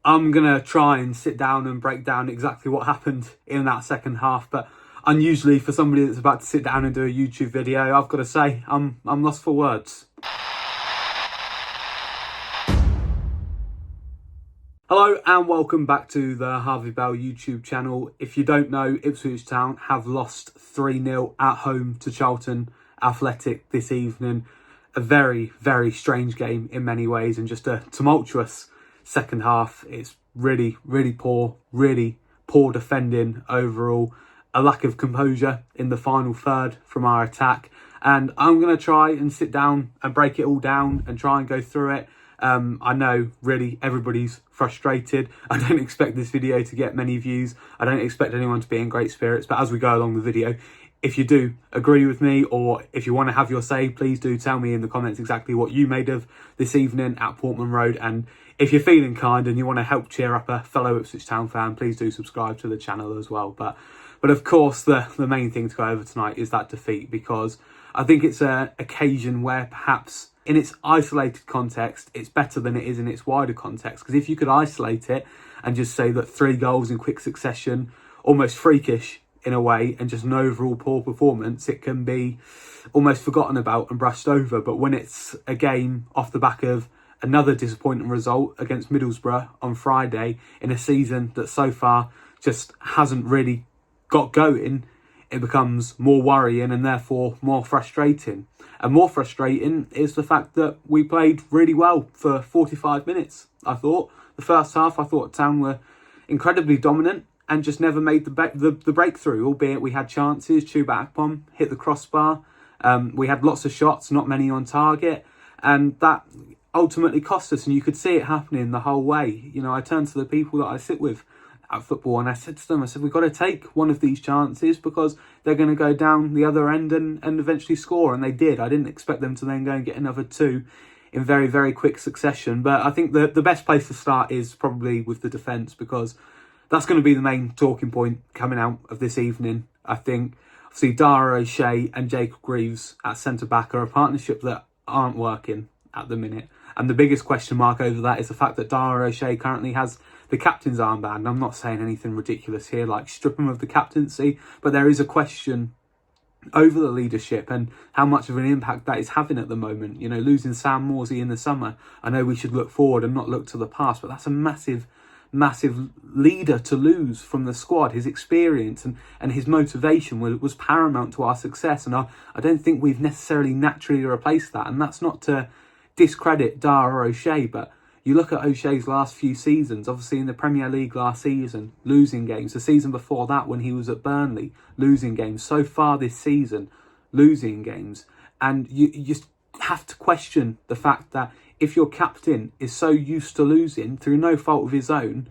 I'm going to try and sit down and break down exactly what happened in that second half. But unusually for somebody that's about to sit down and do a YouTube video, I've got to say, I'm lost for words. Hello and welcome back to the Harvey Bell YouTube channel. If you don't know, Ipswich Town have lost 3-0 at home to Charlton Athletic this evening. A very, very strange game in many ways and just a tumultuous second half. It's really poor defending overall. A lack of composure in the final third from our attack. And I'm going to try and sit down and break it all down and try and go through it. I know really everybody's frustrated. I don't expect this video to get many views. I don't expect anyone to be in great spirits. But as we go along the video, if you do agree with me or if you want to have your say, please do tell me in the comments exactly what you made of this evening at Portman Road. And if you're feeling kind and you want to help cheer up a fellow Ipswich Town fan, please do subscribe to the channel as well. But of course, the main thing to go over tonight is that defeat, because I think it's an occasion where perhaps in its isolated context, it's better than it is in its wider context. Because if you could isolate it and just say that 3 goals in quick succession, almost freakish in a way, and just an overall poor performance, it can be almost forgotten about and brushed over. But when it's a game off the back of another disappointing result against Middlesbrough on Friday in a season that so far just hasn't really got going, it becomes more worrying and therefore more frustrating. And more frustrating is the fact that we played really well for 45 minutes. I thought the first half, I thought Town were incredibly dominant and just never made the breakthrough, albeit we had chances. Chuba Akpom hit the crossbar. We had lots of shots, not many on target. And that ultimately cost us. And you could see it happening the whole way. You know, I turned to the people that I sit with at football and I said to them, we've got to take one of these chances because they're going to go down the other end and eventually score. And they did. I didn't expect them to then go and get another 2 in very quick succession. But I think the best place to start is probably with the defence, because that's going to be the main talking point coming out of this evening. I think obviously Dara O'Shea and Jacob Greaves at centre-back are a partnership that aren't working at the minute. And the biggest question mark over that is the fact that Dara O'Shea currently has the captain's armband. I'm not saying anything ridiculous here, like strip him of the captaincy, but there is a question over the leadership and how much of an impact that is having at the moment. You know, losing Sam Morsey in the summer, I know we should look forward and not look to the past, but that's a massive leader to lose from the squad. His experience and his motivation was paramount to our success, and I don't think we've necessarily naturally replaced that. And that's not to discredit Dara O'Shea, but you look at O'Shea's last few seasons, obviously in the Premier League last season, losing games. The season before that when he was at Burnley, losing games. So far this season, losing games. And you just have to question the fact that if your captain is so used to losing through no fault of his own,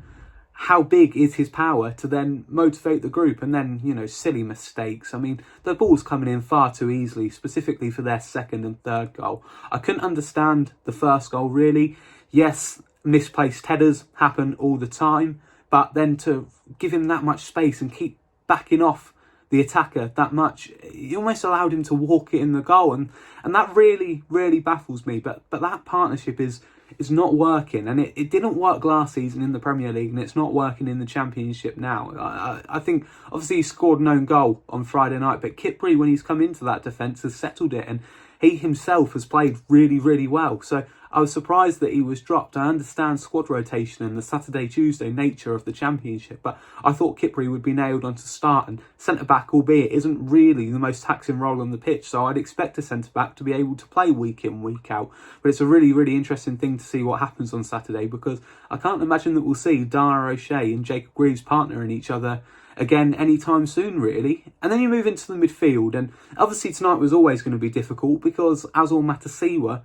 how big is his power to then motivate the group? And then, you know, silly mistakes. I mean, the ball's coming in far too easily, specifically for their second and third goal. I couldn't understand the first goal, really. Yes, misplaced headers happen all the time, but then to give him that much space and keep backing off the attacker that much, you almost allowed him to walk it in the goal, and that really baffles me. But that partnership is not working, and it didn't work last season in the Premier League, and it's not working in the Championship now. I think obviously he scored an own goal on Friday night, but Kipri, when he's come into that defence, has settled it, and he himself has played really well. So I was surprised that he was dropped. I understand squad rotation and the Saturday-Tuesday nature of the Championship, but I thought Kipri would be nailed on to start, and centre-back, albeit, isn't really the most taxing role on the pitch, so I'd expect a centre-back to be able to play week in, week out. But it's a really interesting thing to see what happens on Saturday, because I can't imagine that we'll see Dara O'Shea and Jacob Greaves partnering each other again anytime soon, really. And then you move into the midfield, and obviously tonight was always going to be difficult because Azor Matasiwa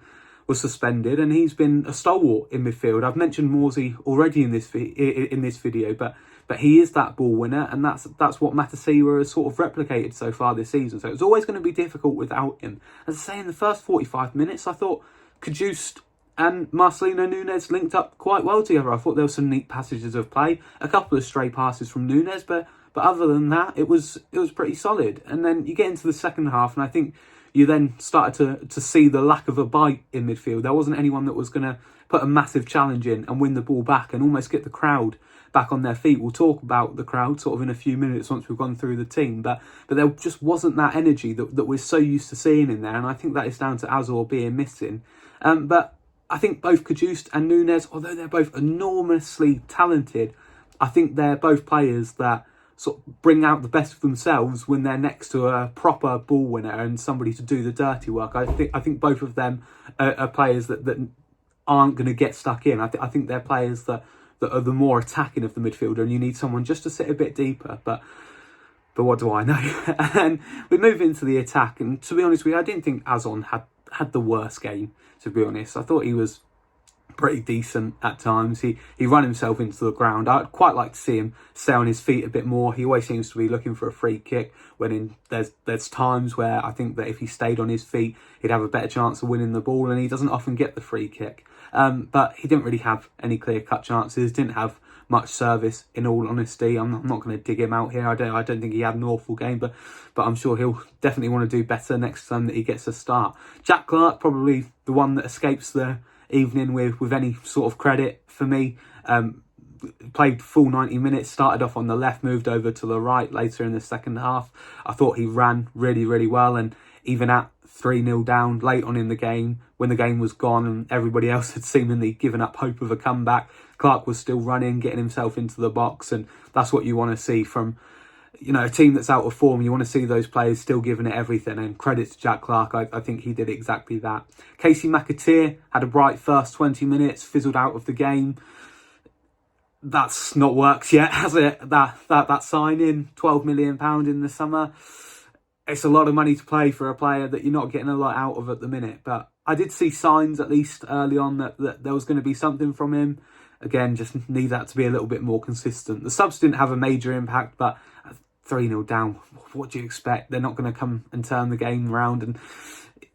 was suspended, and he's been a stalwart in midfield. I've mentioned Morsey already in this video, but he is that ball winner, and that's what Matasiwa has sort of replicated so far this season. So it was always going to be difficult without him. As I say, in the first 45 minutes, I thought Cajuste and Marcelino Núñez linked up quite well together. I thought there were some neat passages of play, a couple of stray passes from Núñez, but other than that, it was pretty solid. And then you get into the second half, and I think you then started to see the lack of a bite in midfield. There wasn't anyone that was going to put a massive challenge in and win the ball back and almost get the crowd back on their feet. We'll talk about the crowd sort of in a few minutes once we've gone through the team, but there just wasn't that energy that we're so used to seeing in there, and I think that is down to Azor being missing. But I think both Cajuste and Nunes, although they're both enormously talented, I think they're both players that sort of bring out the best of themselves when they're next to a proper ball winner and somebody to do the dirty work. I think both of them are players that aren't going to get stuck in. I think they're players that are the more attacking of the midfielder, and you need someone just to sit a bit deeper. But what do I know? And we move into the attack, and to be honest with you, I didn't think Azon had the worst game, to be honest. I thought he was pretty decent at times. He ran himself into the ground. I'd quite like to see him stay on his feet a bit more. He always seems to be looking for a free kick when there's times where I think that if he stayed on his feet, he'd have a better chance of winning the ball, and he doesn't often get the free kick. But he didn't really have any clear-cut chances, didn't have much service, in all honesty. I'm not going to dig him out here. I don't think he had an awful game, but I'm sure he'll definitely want to do better next time that he gets a start. Jack Clark, probably the one that escapes the evening with any sort of credit for me. Played full 90 minutes, started off on the left, moved over to the right later in the second half. I thought he ran really, really well, and even at 3-0 down late on in the game, when the game was gone and everybody else had seemingly given up hope of a comeback, Clark was still running, getting himself into the box, and that's what you want to see from, you know, a team that's out of form. You want to see those players still giving it everything, and credit to Jack Clark. I think he did exactly that. Casey McAteer had a bright first 20 minutes, fizzled out of the game. That's not worked yet, has it? That signing, £12 million in the summer. It's a lot of money to play for a player that you're not getting a lot out of at the minute. But I did see signs, at least early on, that there was going to be something from him. Again, just need that to be a little bit more consistent. The subs didn't have a major impact, but 3-0 down, what do you expect? They're not going to come and turn the game around. And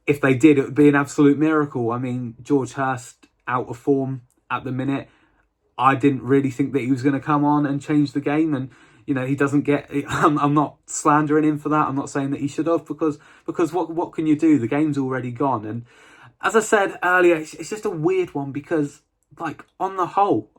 if they did, it would be an absolute miracle. I mean, George Hurst out of form at the minute. I didn't really think that he was going to come on and change the game. And, you know, he doesn't get... I'm not slandering him for that. I'm not saying that he should have, because what can you do? The game's already gone. And as I said earlier, it's just a weird one because, like, on the whole,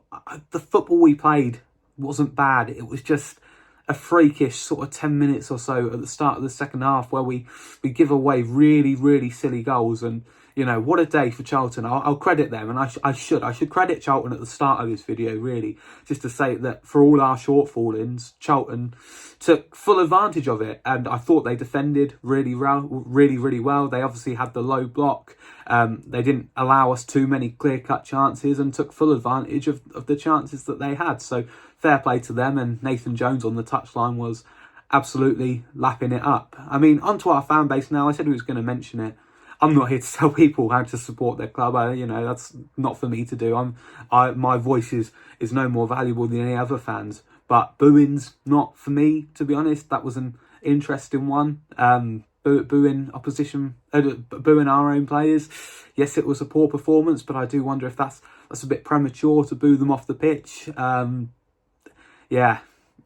the football we played wasn't bad. It was just a freakish sort of 10 minutes or so at the start of the second half where we give away really, really silly goals. And, you know, what a day for Charlton. I'll credit them, and I should credit Charlton at the start of this video, really, just to say that for all our shortfallings, Charlton took full advantage of it, and I thought they defended really well. They obviously had the low block. They didn't allow us too many clear-cut chances and took full advantage of the chances that they had. So fair play to them, and Nathan Jones on the touchline was absolutely lapping it up. I mean, onto our fan base now. I said we was going to mention it. I'm not here to tell people how to support their club. You know, that's not for me to do. My voice is no more valuable than any other fans. But booing's not for me, to be honest. That was an interesting one. Booing opposition, booing our own players. Yes, it was a poor performance, but I do wonder if that's a bit premature to boo them off the pitch. Yeah.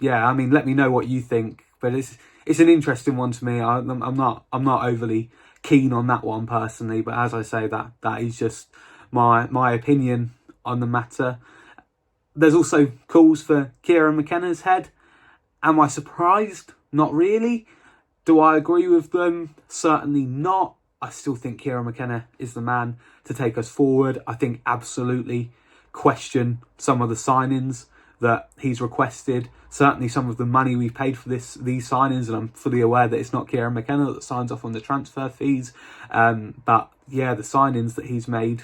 I mean, let me know what you think. But it's an interesting one to me. I'm not overly keen on that one personally, but as I say, that is just my opinion on the matter. There's also calls for Kieran McKenna's head. Am I surprised? Not really. Do I agree with them? Certainly not. I still think Kieran McKenna is the man to take us forward. I think absolutely question some of the signings that he's requested. Certainly some of the money we've paid for these signings, and I'm fully aware that it's not Kieran McKenna that signs off on the transfer fees. But yeah, the signings that he's made,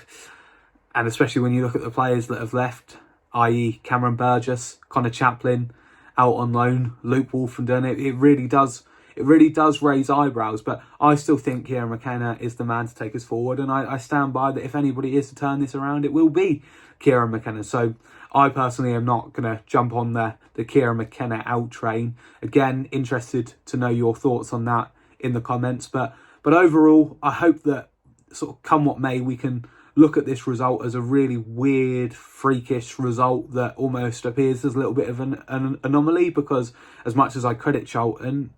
and especially when you look at the players that have left, i.e. Cameron Burgess, Connor Chaplin, out on loan, Luke Wolfenden, it really does raise eyebrows. But I still think Kieran McKenna is the man to take us forward, and I stand by that. If anybody is to turn this around, it will be Kieran McKenna. So I personally am not going to jump on the Kieran McKenna out train. Again, interested to know your thoughts on that in the comments. But overall, I hope that sort of come what may, we can look at this result as a really weird, freakish result that almost appears as a little bit of an anomaly, because as much as I credit Charlton,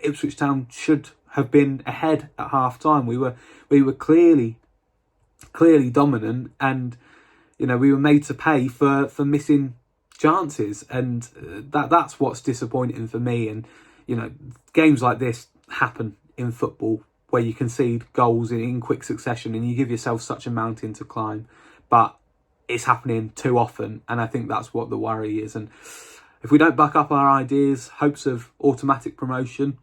Ipswich Town should have been ahead at half time. We were clearly dominant, and You know, we were made to pay for missing chances, and that's what's disappointing for me. And you know, games like this happen in football where you concede goals in quick succession and you give yourself such a mountain to climb, but it's happening too often, and I think that's what the worry is. And if we don't back up our ideas, hopes of automatic promotion,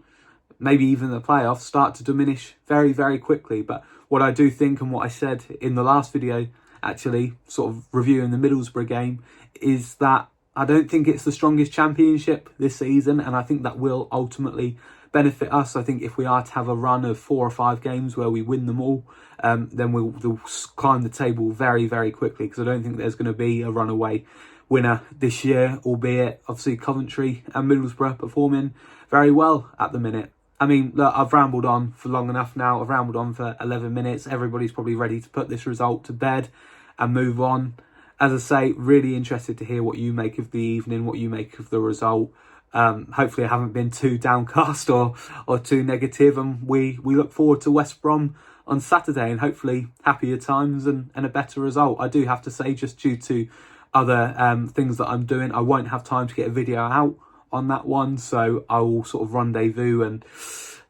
maybe even the playoffs, start to diminish very, very quickly. But what I do think, and what I said in the last video, actually sort of reviewing the Middlesbrough game, is that I don't think it's the strongest championship this season, and I think that will ultimately benefit us. I think if we are to have a run of 4 or 5 games where we win them all, then we'll climb the table very, very quickly, because I don't think there's going to be a runaway winner this year, albeit obviously Coventry and Middlesbrough performing very well at the minute. I mean, look, I've rambled on for long enough now. I've rambled on for 11 minutes. Everybody's probably ready to put this result to bed and move on. As I say, really interested to hear what you make of the evening, what you make of the result. Hopefully I haven't been too downcast or too negative, and we look forward to West Brom on Saturday, and hopefully happier times and a better result. I do have to say, just due to other things that I'm doing, I won't have time to get a video out on that one, so I will sort of rendezvous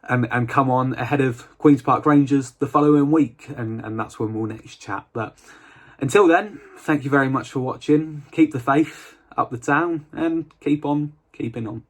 and come on ahead of Queen's Park Rangers the following week, and that's when we'll next chat. But until then, thank you very much for watching. Keep the faith, up the town, and keep on keeping on.